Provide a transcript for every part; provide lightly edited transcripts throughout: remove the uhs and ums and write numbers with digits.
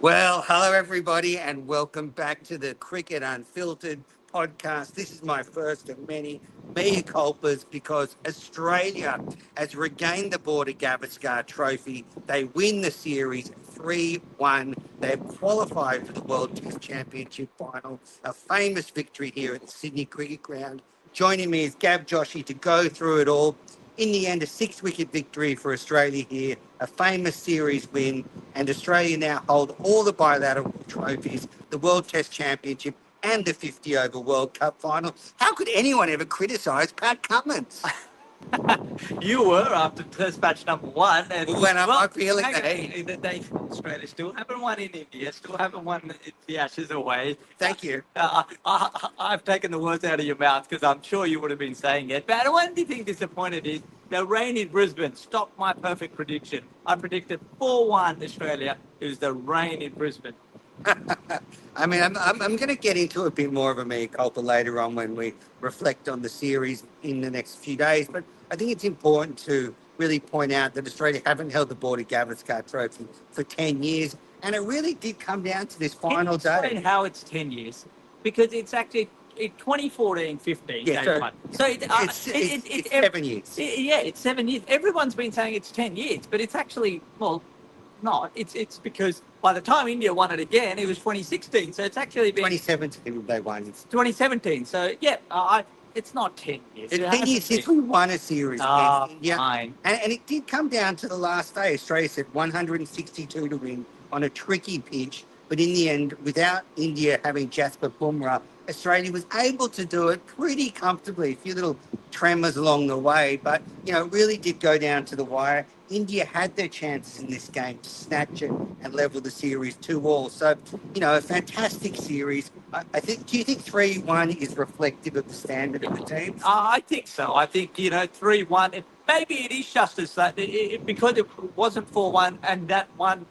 Well, hello everybody, and welcome back to the Cricket Unfiltered podcast. This is my first of many mea culpas because Australia has regained the Border Gavaskar Trophy. They win the series 3-1. They've qualified for the World Test Championship final. A famous victory here at the Sydney Cricket Ground. Joining me is Gab Joshi to go through it all. In the end, a 6-wicket victory for Australia here, a famous series win, and Australia now hold all the bilateral trophies, the World Test Championship and the 50 over World Cup final. How could anyone ever criticise Pat Cummins? You were after test match number one, and When am I feeling hang that? on, Australia still haven't won in India, still haven't won the Ashes away. Thank you. I've taken the words out of your mouth because I'm sure you would have been saying it. But one thing disappointed is the rain in Brisbane stopped my perfect prediction. I predicted 4-1 Australia. It was the rain in Brisbane. I mean, I'm going to get into a bit more of a mea culpa later on when we reflect on the series in the next few days. But I think it's important to really point out that Australia haven't held the Border Gavaskar Trophy for 10 years. And it really did come down to this final Can you explain day. how it's 10 years? Because it's actually in 2014-15. Yeah, so So it's 7 years. Yeah, it's 7 years. Everyone's been saying it's 10 years, but it's actually, well, not. It's because by the time India won it again, it was 2016. So it's actually been 2017 they won. It's 2017. So, yeah, it's not 10 years. It 10 hasn't years since been. we won a series Ah, against India. fine. And it did come down to the last day. Australia said 162 to win on a tricky pitch. But in the end, without India having Jasper Bumrah, Australia was able to do it pretty comfortably. A few little tremors along the way, but it really did go down to the wire. India had their chances in this game to snatch it and level the series 2-all. So, a fantastic series. I think. Do you think 3-1 is reflective of the standard of the teams? I think so. I think, 3-1. Maybe it is just as that because it wasn't 4-1 and that one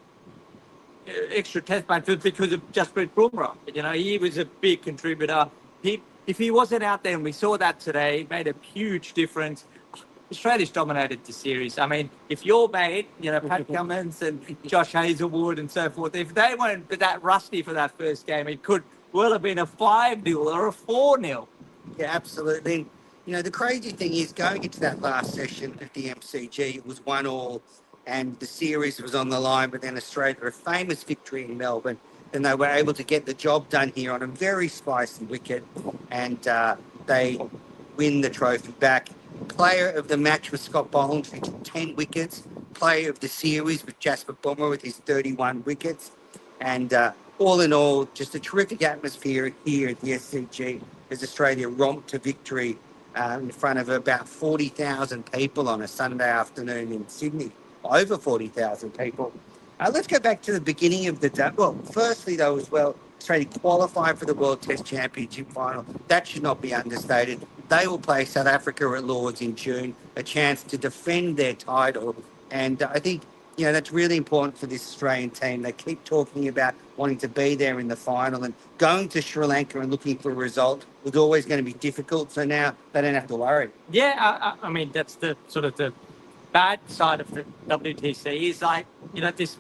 extra test match was because of Jasprit Bumrah. He was a big contributor. If he wasn't out there, and we saw that today, it made a huge difference. Australia's dominated the series. I mean, if your mate, Pat Cummins and Josh Hazlewood and so forth, if they weren't that rusty for that first game, it could well have been a 5-0 or a 4-0. Yeah, absolutely. The crazy thing is going into that last session at the MCG, it was 1-all and the series was on the line, but then Australia, a famous victory in Melbourne, and they were able to get the job done here on a very spicy wicket, and they win the trophy back. Player of the match was Scott Boland with 10 wickets. Player of the series with Jasper Bumrah with his 31 wickets. And all in all, just a terrific atmosphere here at the SCG as Australia romped to victory in front of about 40,000 people on a Sunday afternoon in Sydney. Over 40,000 people. Let's go back to the beginning of the day. Well, firstly, though, as well, Australia qualified for the World Test Championship final. That should not be understated. They will play South Africa at Lords in June, a chance to defend their title. And I think, that's really important for this Australian team. They keep talking about wanting to be there in the final, and going to Sri Lanka and looking for a result was always going to be difficult. So now they don't have to worry. Yeah, I mean, that's the sort of the bad side of the WTC is like, this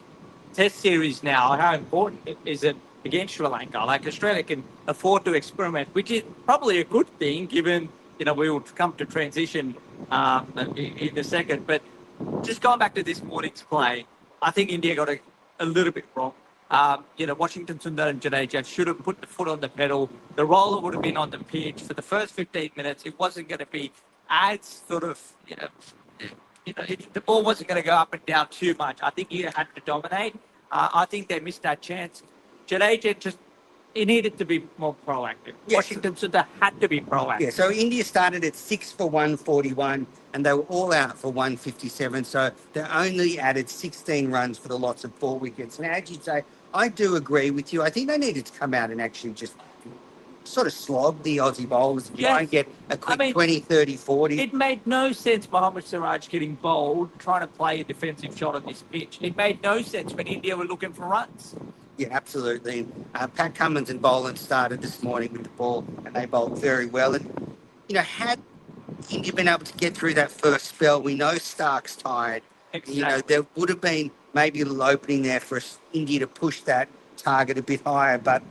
test series now, how important is it against Sri Lanka? Like Australia can afford to experiment, which is probably a good thing given, we will come to transition in a second. But just going back to this morning's play, I think India got a little bit wrong. Washington Sundar and Jadeja should have put the foot on the pedal. The roller would have been on the pitch for the first 15 minutes. It wasn't going to be as sort of, the ball wasn't going to go up and down too much. I think India had to dominate. I think they missed that chance. Jadeja he needed to be more proactive. Yes. Washington Sundar had to be proactive. Yeah, so India started at 6 for 141 and they were all out for 157. So they only added 16 runs for the lots of 4 wickets. And as you say, I do agree with you. I think they needed to come out and actually just sort of slog the Aussie bowlers and try and get a quick 20, 30, 40. It made no sense Mohammad Siraj getting bowled, trying to play a defensive shot on this pitch. It made no sense when India were looking for runs. Yeah, absolutely. Pat Cummins and Boland started this morning with the ball and they bowled very well. And, had India been able to get through that first spell, we know Stark's tired. Exactly. There would have been maybe a little opening there for India to push that target a bit higher. But,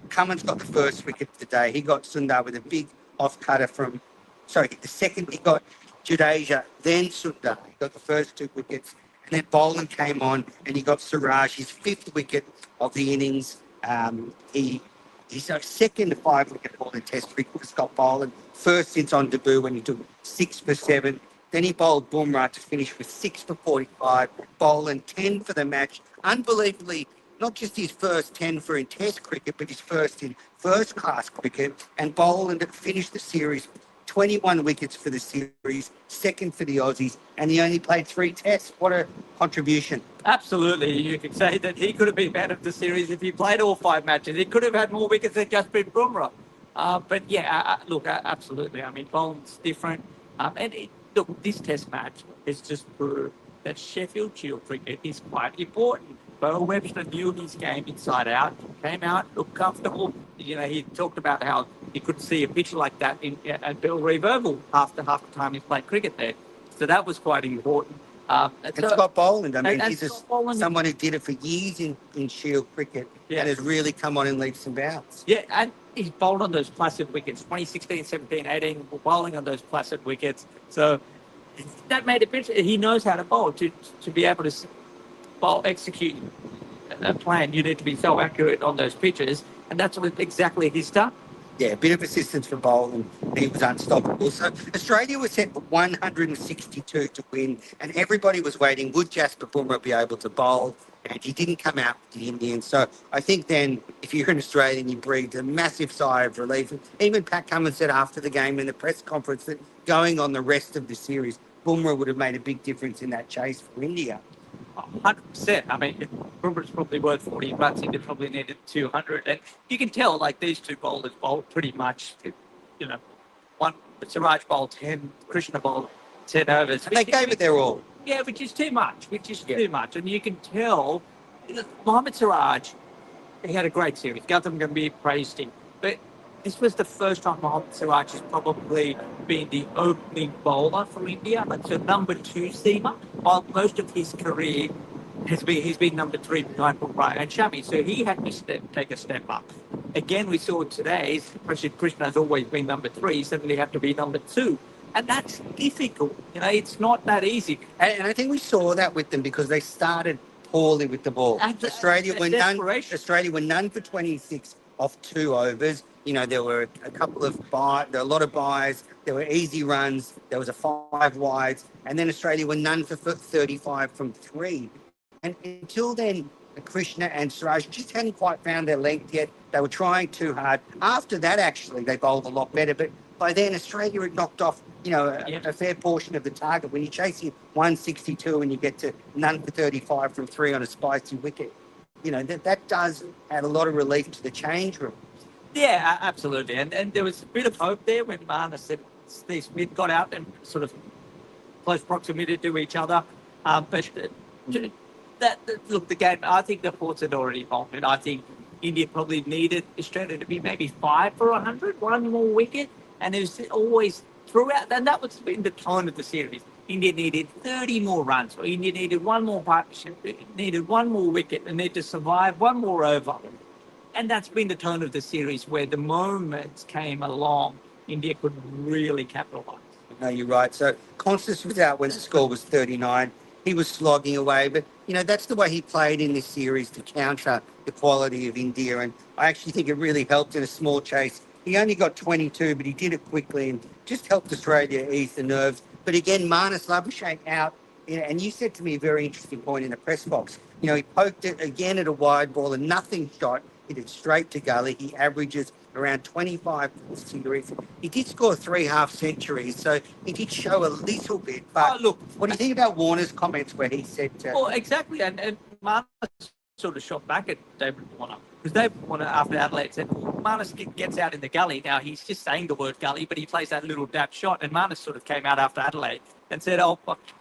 Cummins got the first wicket today. He got Sundar with a big off-cutter the second he got Jadeja, then Sundar. He got the first 2 wickets. And then Boland came on and he got Siraj, his 5th wicket of the innings. He's our second 5-wicket haul in Test cricket for Scott Boland, first since on debut when he took 6 for 7. Then he bowled Bumrah to finish with 6 for 45. Boland 10 for the match. Unbelievably, not just his first 10 for in Test cricket, but his first in first-class cricket. And Boland finished the series 21 wickets for the series, second for the Aussies, and he only played 3 tests. What a contribution. Absolutely. You could say that he could have been man of the series if he played all 5 matches. He could have had more wickets than Jasprit Bumrah. But yeah, absolutely. I mean, Boland's different. Look, this test match is just proved that Sheffield Shield cricket is quite important. Bo Webster knew his game inside out, came out, looked comfortable. He talked about how he could see a pitch like that at Bell Reeve Oval half the time he's played cricket there. So that was quite important. And Scott Boland, I mean, he's someone who did it for years in Shield cricket and has really come on in leaps and bounds. Yeah, and he's bowled on those placid wickets, 2016, 17, 18, bowling on those placid wickets. So that made it. He knows how to bowl. To be able to execute a plan, you need to be so accurate on those pitches, and that's what exactly he's done. Yeah, a bit of assistance for Boland, and he was unstoppable. So Australia was set for 162 to win, and everybody was waiting. Would Jasprit Bumrah be able to bowl? And he didn't come out with the Indians. So I think then, if you're an Australian, you breathed a massive sigh of relief. Even Pat Cummins said after the game in the press conference that going on the rest of the series, Bumrah would have made a big difference in that chase for India. 100%. I mean, Bumrah's probably worth 40 runs. He probably needed 200. And you can tell, like, these two bowlers bowled pretty much, one Siraj bowled 10, Krishna bowled 10 overs. And they gave it their all. Yeah, which is too much, too much. And you can tell, Mohammad Siraj, he had a great series. Gautam Gambhir praised him. But this was the first time Mohammad Siraj has probably been the opening bowler for India. Like, so number 2 seamer, while most of his career he's been number 3 behind Bumrah and Shami. So he had to take a step up. Again, we saw today, Krishna has always been number 3, suddenly have to be number 2. And that's difficult. It's not that easy. And I think we saw that with them because they started poorly with the ball. Australia were none for 26 off 2 overs. There were a couple of there were a lot of buys. There were easy runs. There was a 5 wides. And then Australia were none for 35 from 3. And until then, Krishna and Siraj just hadn't quite found their length yet. They were trying too hard. After that, actually, they bowled a lot better. But by then, Australia had knocked off, a fair portion of the target. When you're chasing 162 and you get to none for 35 from 3 on a spicy wicket, that does add a lot of relief to the change room. Yeah, absolutely. And there was a bit of hope there when Marnus said Steve Smith got out and sort of close proximity to each other. Look, the game, I think the Forts had already halted. I think India probably needed Australia to be maybe 5 for 100, one more wicket. And it was always throughout, and that was in the tone of the series. India needed 30 more runs, or India needed one more partnership, it needed one more wicket, and needed to survive one more over. And that's been the tone of the series, where the moments came along, India could really capitalise. No, you're right. So Constance was out when the score was 39. He was slogging away, but that's the way he played in this series to counter the quality of India. And I actually think it really helped in a small chase. He only got 22, but he did it quickly and just helped Australia ease the nerves. But again, Marnus Labuschagne out. And you said to me a very interesting point in the press box. He poked it again at a wide ball and nothing shot. Hit it straight to gully. He averages around 25 for the series. He did score 3 half-centuries, so he did show a little bit. But look, what do you think about Warner's comments where he said... well, exactly. And Marnus sort of shot back at David Warner. Because David Warner, after Adelaide, said, Marnus gets out in the gully. Now, he's just saying the word gully, but he plays that little dab shot. And Marnus sort of came out after Adelaide and said,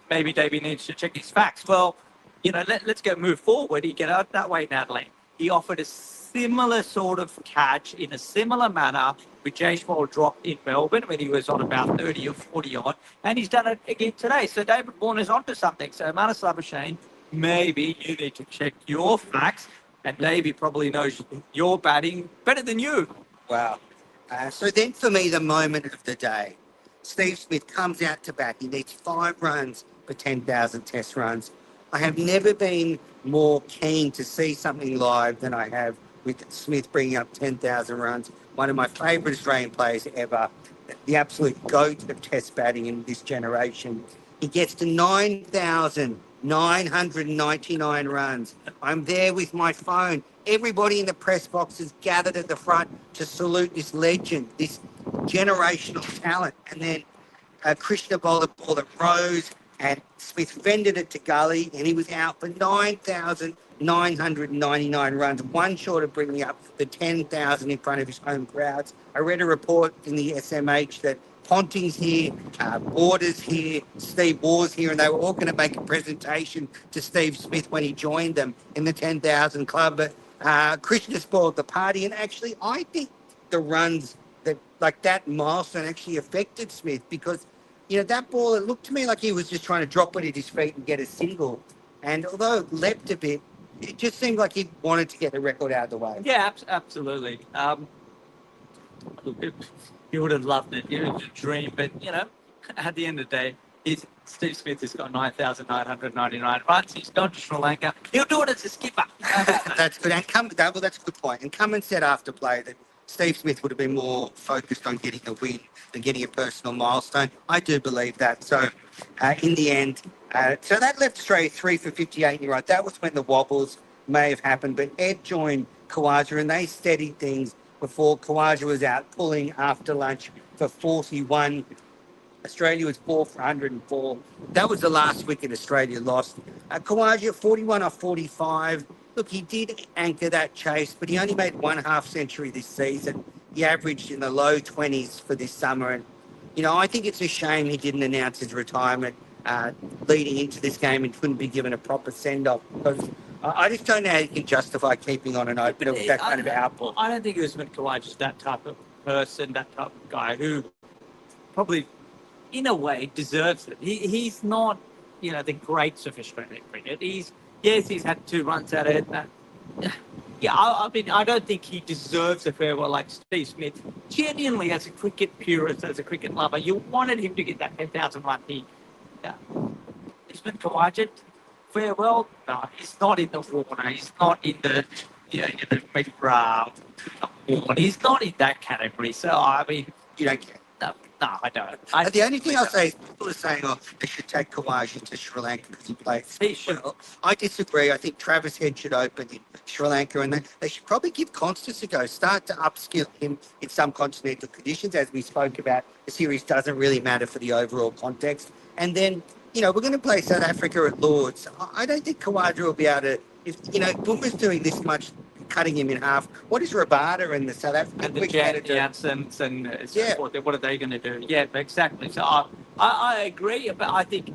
maybe Davey needs to check his facts. Well, let's go move forward. He get out that way in Adelaide. He offered a similar sort of catch in a similar manner with Jaiswal dropped in Melbourne when he was on about 30 or 40 odd. And he's done it again today. So David Warner's onto something. So Marnus Labuschagne, maybe you need to check your facts, and Davey probably knows your batting better than you. Wow. So then for me, the moment of the day, Steve Smith comes out to bat. He needs 5 runs for 10,000 test runs. I have never been more keen to see something live than I have with Smith bringing up 10,000 runs. One of my favourite Australian players ever, the absolute GOAT of test batting in this generation. He gets to 9,999 runs. I'm there with my phone. Everybody in the press box is gathered at the front to salute this legend, this generational talent. And then Krishna bowled a ball that rose, and Smith fended it to gully, and he was out for 9,999 runs, one short of bringing up the 10,000 in front of his home crowds. I read a report in the SMH that Ponting's here, Borders here, Steve Waugh's here, and they were all going to make a presentation to Steve Smith when he joined them in the 10,000 club. But Krishna spoiled the party, and actually, I think the runs that milestone actually affected Smith because, that ball, it looked to me like he was just trying to drop it at his feet and get a single. And although it leapt a bit, it just seemed like he wanted to get the record out of the way. Yeah, absolutely. Look, you would have loved it. It was a dream, but at the end of the day, Steve Smith has got 9,999 runs. He's gone to Sri Lanka. He'll do it as a skipper. That's good. And that's a good point. And Cummins said after play that Steve Smith would have been more focused on getting the win than getting a personal milestone. I do believe that. So in the end, so that left Australia 3 for 58. You're right. That was when the wobbles may have happened. But Ed joined Khawaja and they steadied things before Khawaja was out pulling after lunch for 41. Australia was 4 for 104. That was the last wicket Australia lost. Khawaja, 41 off 45. Look, he did anchor that chase, but he only made 1/2 century this season. He averaged in the low 20s for this summer. And, I think it's a shame he didn't announce his retirement leading into this game and couldn't be given a proper send-off because I just don't know how you can justify keeping on an opener with that kind of output. I don't think Usman Khawaja is that type of person, that type of guy who probably, in a way, deserves it. He's not, the greats of Australian cricket. He's had 2 runs at it. I don't think he deserves a farewell like Steve Smith. Genuinely, as a cricket purist, as a cricket lover, you wanted him to get that 10,000 run. Usman Khawaja, farewell. No, he's not in the water. He's not in the, McGrath. He's not in that category. So, You don't care. No, I don't. The only thing I'll say is people are saying, they should take Khawaja to Sri Lanka because he plays well. I disagree. I think Travis Head should open in Sri Lanka and they should probably give Constance a go. Start to upskill him in some continental conditions. As we spoke about, the series doesn't really matter for the overall context. And then, we're going to play South Africa at Lords. I don't think Khawaja will be able to, if, Boomer's doing this much, cutting him in half. What is Rabada and the South African and the Jansons and so forth? What are they going to do? Yeah, exactly. So I agree, but I think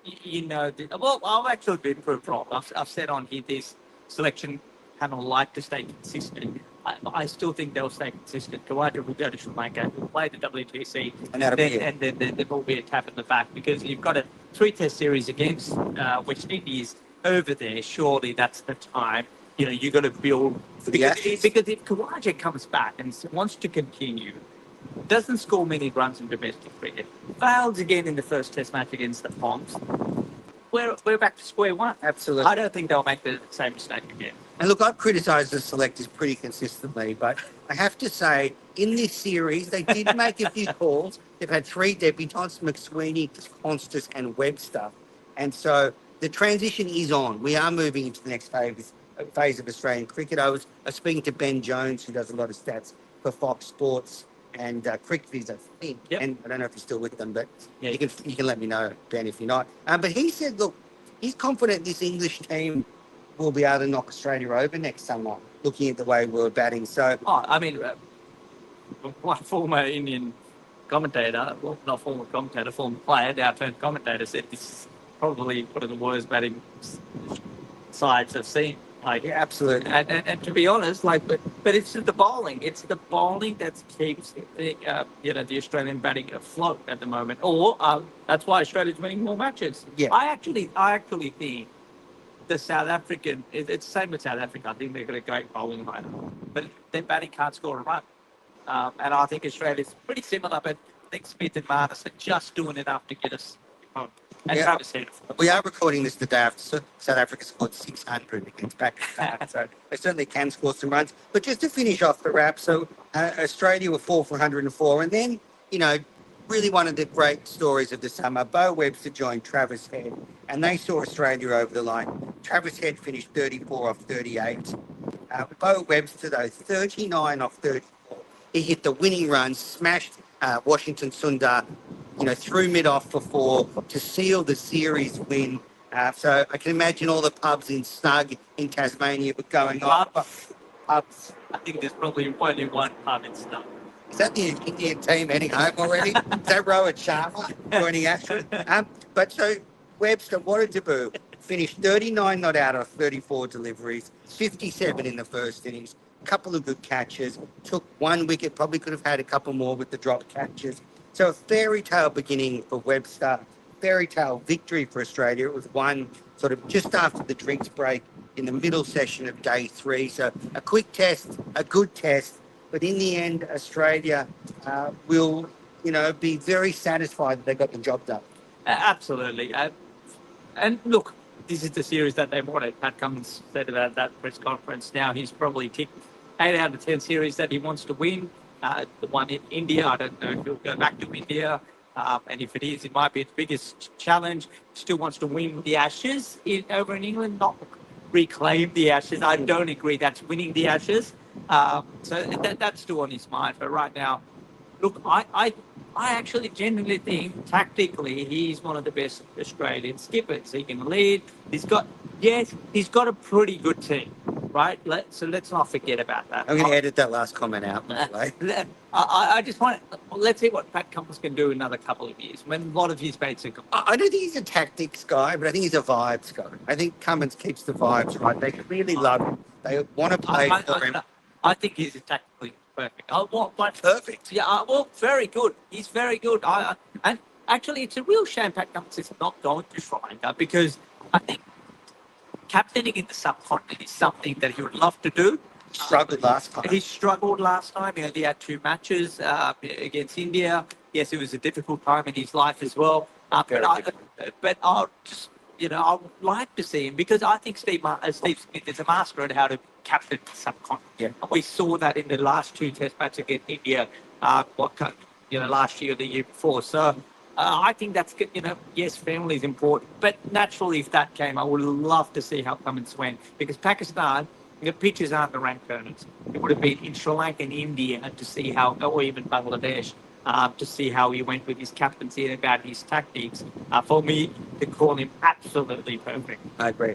I've actually been proved wrong. I've said on here this selection panel like to stay consistent. I still think they'll stay consistent. Khawaja will go to Sri Lanka, will play the WTC, and then there will be a tap in the back because you've got a 3-test series against West Indies over there. Surely that's the time. You've got to build because if Khawaja comes back and wants to continue, doesn't score many runs in domestic cricket, fails again in the first Test match against the Pongs, we're back to square one. Absolutely. I don't think they'll make the same mistake again. And look, I've criticised the selectors pretty consistently, but I have to say, in this series, they did make a few calls. They've had 3 debutants, McSweeney, Constance and Webster. And so the transition is on. We are moving into the next phase of Australian cricket. I was speaking to Ben Jones, who does a lot of stats for Fox Sports and Crickviz, I think. Yep. And I don't know if he's still with them, but you can let me know, Ben, if you're not. But he said, look, he's confident this English team will be able to knock Australia over next summer, looking at the way we're batting. So, one former Indian commentator, well, not former commentator, former player, now turned commentator, said this is probably one of the worst batting sides I've seen. Absolutely. And to be honest, but it's the bowling. It's the bowling that keeps the Australian batting afloat at the moment. Or that's why Australia's winning more matches. Yeah. I actually think the South African, it's the same with South Africa. I think they've got a great bowling lineup, but their batting can't score a run. And I think Australia's pretty similar, but I think Smith and Marnus are just doing enough to get us home. And Yeah. Travis Head. We are recording this the day after South Africa scored 600 against Pakistan, so they certainly can score some runs. But just to finish off the wrap, so Australia were 4 for 104, and then, really one of the great stories of the summer, Bo Webster joined Travis Head, and they saw Australia over the line. Travis Head finished 34 off 38. Bo Webster, though, 39 off 34. He hit the winning run, smashed Washington Sundar, threw mid-off for 4 to seal the series win. So I can imagine all the pubs in Snug in Tasmania were going on. Pubs. I think there's probably only one pub in Snug. Is that the Indian team heading home already? Is that Rohit Sharma joining action? But so Webster, what a debut. Finished 39 not out of 34 deliveries, 57 in the first innings, couple of good catches, took 1 wicket, probably could have had a couple more with the drop catches. So a fairy tale beginning for Webster, fairy tale victory for Australia. It was won sort of just after the drinks break in the middle session of day 3. So a quick test, a good test. But in the end, Australia will, be very satisfied that they got the job done. Absolutely. And look, this is the series that they wanted. Pat Cummins said about that press conference. Now he's probably ticked 8 out of 10 series that he wants to win. The one in India, I don't know if he'll go back to India. And if it is, it might be its biggest challenge. Still wants to win the Ashes over in England, not reclaim the Ashes. I don't agree that's winning the Ashes. So that's still on his mind. But right now, look, I actually genuinely think tactically he's one of the best Australian skippers. He can lead. He's got a pretty good team, right? So let's not forget about that. I'm going to edit that last comment out. By the way. I just want let's see what Pat Cummins can do in another couple of years when a lot of his mates are gone. I don't think he's a tactics guy, but I think he's a vibes guy. I think Cummins keeps the vibes right. They really love him. They want to play for him. I think he's tactically perfect. Perfect. Yeah, well, very good. He's very good. And actually, it's a real shame Pat Cummins is not going to Sri Lanka because I think captaining in the subcontinent is something that he would love to do. Struggled last time. He struggled last time. He only had 2 matches against India. Yes, it was a difficult time in his life as well. But I'll just, I would like to see him because I think Steve Smith is a master at how to captain the subcontinent. Yeah. We saw that in the last 2 Test matches against India, last year or the year before. So I think that's good. Yes, family is important, but naturally, if that came, I would love to see how Cummins went because Pakistan. The pitches aren't the rank earners. It would have been in Sri Lanka and India to see how, or even Bangladesh, to see how he went with his captaincy and about his tactics. For me, to call him absolutely perfect. I agree.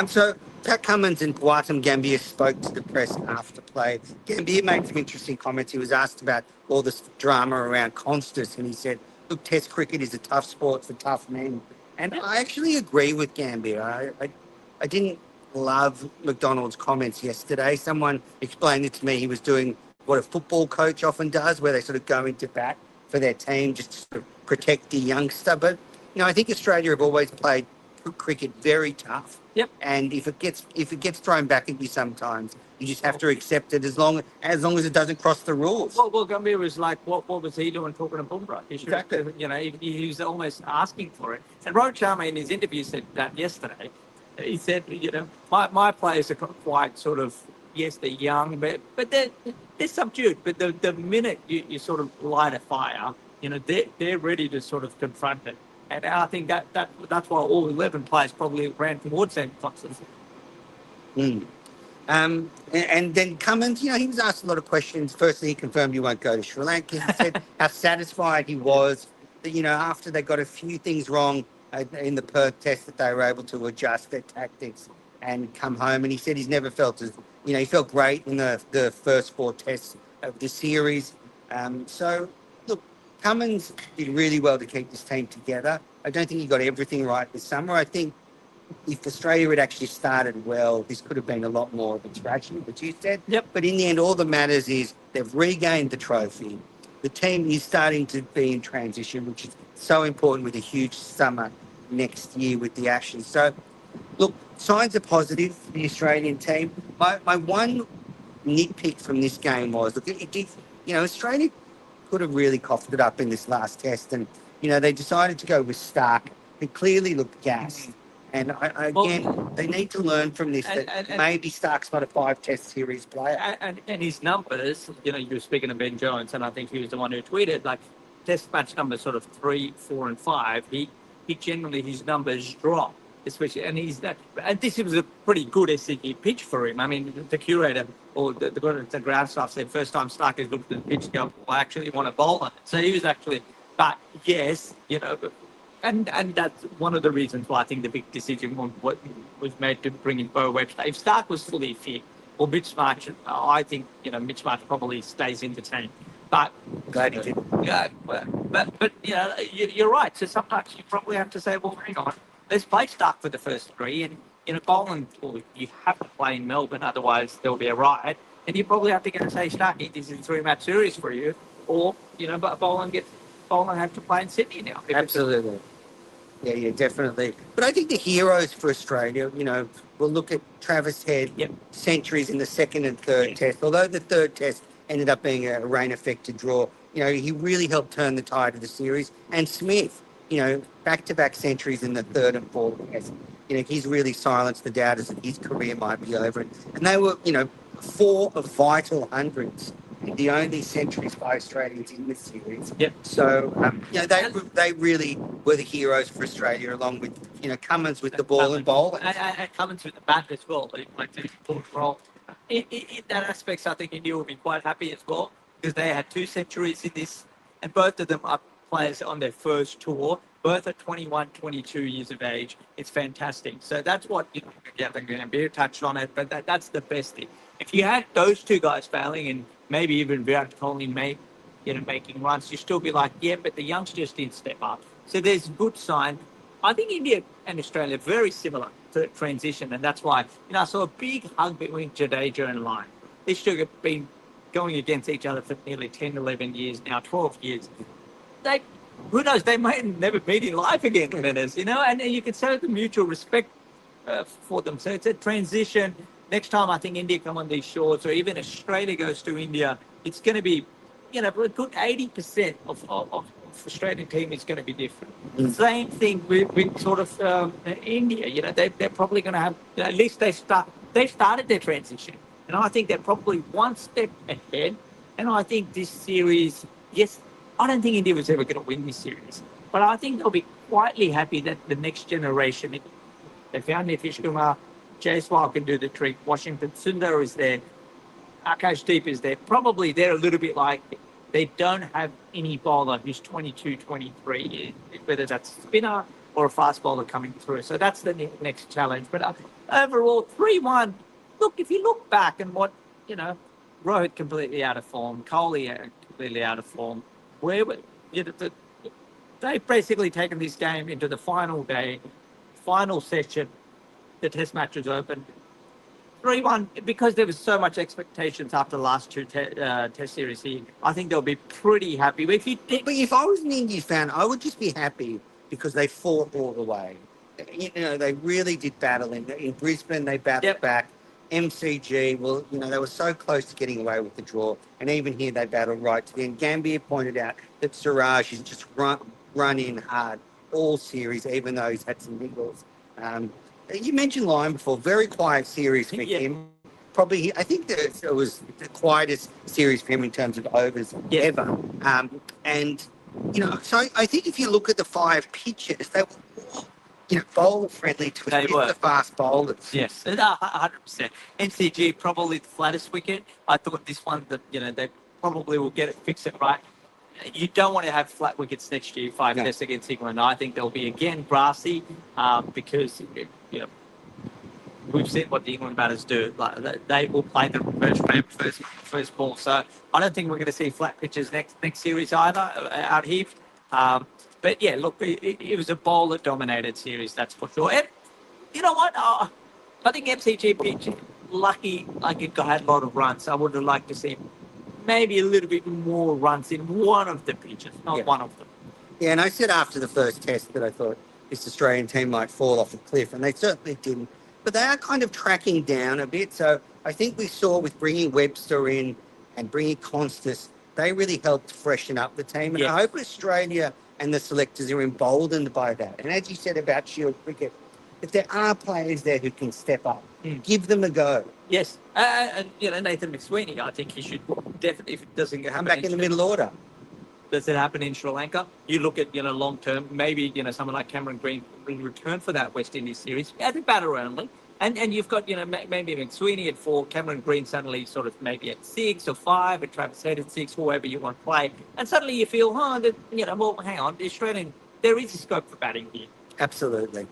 So Pat Cummins and Boatum Gambier spoke to the press after play. Gambier made some interesting comments. He was asked about all this drama around Constas, and he said, "Look, Test cricket is a tough sport for tough men." And I actually agree with Gambier. I didn't love McDonald's comments yesterday. Someone explained it to me. He was doing what a football coach often does, where they sort of go into bat for their team just to sort of protect the youngster. But I think Australia have always played cricket very tough. Yep. And if it gets thrown back at you sometimes, you just have to accept it as long as it doesn't cross the rules. Well, Gambhir was like, what was he doing talking to Bumrah? Exactly. He was almost asking for it. And Rohit Sharma in his interview said that yesterday. He said, my players are quite sort of, yes, they're young, but they're subdued. But the minute you sort of light a fire, they're ready to sort of confront it. And I think that's why all 11 players probably ran towards them. And then Cummins, he was asked a lot of questions. Firstly, he confirmed he won't go to Sri Lanka. He said how satisfied he was that, after they got a few things wrong in the Perth test, that they were able to adjust their tactics and come home. And he said he's never felt as, he felt great in the first 4 tests of the series. So, look, Cummins did really well to keep this team together. I don't think he got everything right this summer. I think if Australia had actually started well, this could have been a lot more of a tragedy, but you said. Yep. But in the end, all that matters is they've regained the trophy. The team is starting to be in transition, which is so important with a huge summer next year with the Ashes. So, look, signs are positive for the Australian team. My one nitpick from this game was, look, it did, Australia could have really coughed it up in this last test. And, they decided to go with Stark, who clearly looked gassed. And again, they need to learn from this that maybe Stark's not a 5-test series player. And his numbers, you were speaking of Ben Jones, and I think he was the one who tweeted, like, test match numbers sort of 3, 4, and 5. He generally, his numbers drop, especially, and and this was a pretty good SCG pitch for him. I mean, the curator or the ground staff said first time Stark has looked at the pitch, go, I actually want to bowl on it. So he was actually, but yes, and that's one of the reasons why I think the big decision on what was made to bring in Bo Webster. If Stark was fully fit, or Mitch Marsh, I think Mitch Marsh probably stays in the team. But Glad he did. Yeah, but you're right. So sometimes you probably have to say, well, hang on, let's play Stark for the first 3, and bowling, well, you have to play in Melbourne, otherwise there'll be a riot, and you probably have to go and say, Starky, this is a 3-match series for you, or but bowling have to play in Sydney now. Absolutely. Yeah, definitely. But I think the heroes for Australia, we'll look at Travis Head, centuries in the second and third test. Although the third test ended up being a rain-affected draw, he really helped turn the tide of the series. And Smith, back-to-back centuries in the third and fourth test. He's really silenced the doubters that his career might be over. And they were, 4 of vital hundreds. The only centuries by Australians in this series. Yep. So, they really were the heroes for Australia, along with, Cummins with the ball and bowling. And Cummins with the bat as well. He played an important role. In that aspect, I think India will be quite happy as well, because they had 2 centuries in this, and both of them are players on their first tour. Both are 21, 22 years of age. It's fantastic. So that's what, Gambhir touched on it, but that's the best thing. If you had those 2 guys failing, and maybe even Virat Kohli making runs, you still be like, yeah, but the youngsters didn't step up. So there's a good sign. I think India and Australia are very similar to transition, and that's why, I saw a big hug between Jadeja and Lyon. These 2 have been going against each other for nearly 10, 11 years now, 12 years. Who knows, they might never meet in life again, and you can say the mutual respect for them. So it's a transition. Next time I think India come on these shores, or even Australia goes to India, it's going to be, a good 80% of Australian team is going to be different. Same thing with sort of India. They're probably going to have, at least they started their transition, and I think they're probably one step ahead. And I think this series, yes, I don't think India was ever going to win this series, but I think they'll be quietly happy that the next generation, they found Nitish Kumar, Jaiswal can do the trick, Washington Sundar is there, Akash Deep is there. Probably they're a little bit like, they don't have any bowler who's 22, 23, whether that's a spinner or a fast bowler coming through. So that's the next challenge. But overall, 3-1, look, if you look back and what, Rohit completely out of form, Kohli completely out of form, they've basically taken this game into the final day, final session. The test match was open 3-1, because there was so much expectations after the last 2 test series here. I think they'll be pretty happy. But if I was an Indian fan, I would just be happy because they fought all the way. They really did battle in Brisbane. They battled back. MCG, well, they were so close to getting away with the draw, and even here they battled right to the end. Gambhir pointed out that Siraj has just run in hard all series, even though he's had some niggles. You mentioned Lyon before, very quiet series for him. Probably, I think that it was the quietest series for him in terms of overs ever. So I think if you look at the 5 pitches, they were bowler friendly to the fast bowlers. Yes, 100%. MCG probably the flattest wicket. I thought this one that they probably will fix it right. You don't want to have flat wickets next year, 5 tests against England. I think they'll be again brassy because we've seen what the England batters do. Like, they will play the reverse frame first ball. So I don't think we're going to see flat pitches next series either out here. But yeah, look, it was a bowler-dominated series, that's for sure. And you know what? I think MCG pitch, lucky, it had a lot of runs. I would have liked to see maybe a little bit more runs in one of the pitches, not one of them. Yeah, and I said after the first test that I thought this Australian team might fall off a cliff, and they certainly didn't. but they are kind of tracking down a bit. So I think we saw with bringing Webster in and bringing Constas, they really helped freshen up the team. And Yes. I hope Australia and the selectors are emboldened by that. And as you said about Shield cricket, if there are players there who can step up, give them a go. Yes, and Nathan McSweeney, I think he should definitely, if it doesn't happen, Come back in the middle order. Does it happen in Sri Lanka? You look at long term, maybe someone like Cameron Green in return for that West Indies series as a batter only, and you've got maybe McSweeney at 4, Cameron Green suddenly sort of maybe at 6 or 5, and Travis Head at 6, whoever you want to play, and suddenly you feel, well, hang on, the Australian, there is a scope for batting here. Absolutely.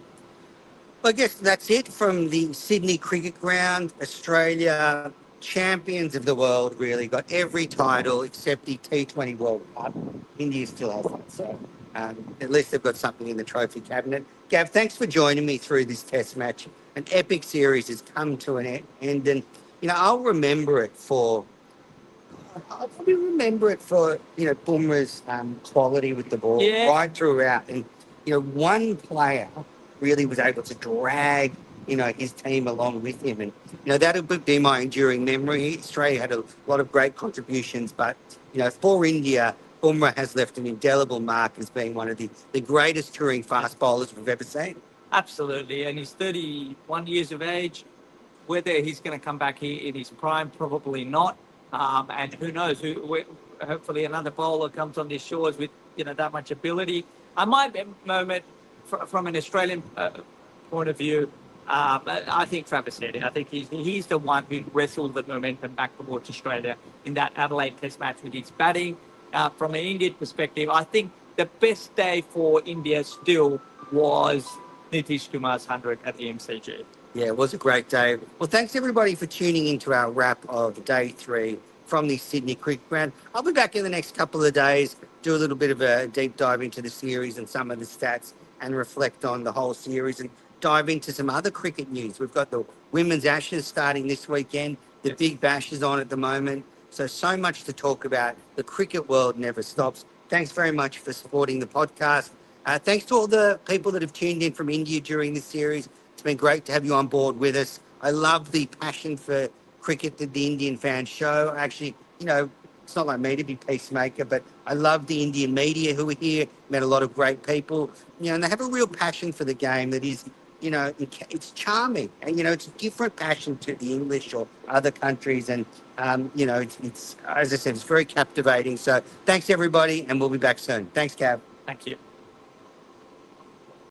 Well, I guess that's it from the Sydney Cricket Ground. Australia, champions of the world, really. Got every title except the T20 World Cup. India still has that, so at least they've got something in the trophy cabinet. Gav, thanks for joining me through this test match. An epic series has come to an end, and, I'll remember it for... I'll probably remember it for, Bumrah's quality with the ball right throughout. And, one player really was able to drag, his team along with him. And, that'll be my enduring memory. Australia had a lot of great contributions, but, for India, Bumrah has left an indelible mark as being one of the greatest touring fast bowlers we've ever seen. Absolutely. And he's 31 years of age. Whether he's going to come back here in his prime, probably not. And who knows? Hopefully another bowler comes on these shores with, that much ability. My moment from an Australian point of view, I think Travis Head. I think he's the one who wrestled the momentum back towards Australia in that Adelaide Test match with his batting. From an Indian perspective, I think the best day for India still was Nitish Kumar's 100 at the MCG. Yeah, it was a great day. Well, thanks everybody for tuning into our wrap of day 3 from the Sydney Cricket Ground. I'll be back in the next couple of days, do a little bit of a deep dive into the series and some of the stats and reflect on the whole series and dive into some other cricket news. We've got the Women's Ashes starting this weekend. The Big Bash is on at the moment. So much to talk about. The cricket world never stops. Thanks very much for supporting the podcast. Thanks to all the people that have tuned in from India during this series. It's been great to have you on board with us. I love the passion for cricket that the Indian fans show. Actually, it's not like me to be peacemaker, but I love the Indian media who are here. Met a lot of great people, and they have a real passion for the game that is, it's charming. And, it's a different passion to the English or other countries. And, it's, as I said, it's very captivating. So thanks, everybody, and we'll be back soon. Thanks, Gav. Thank you.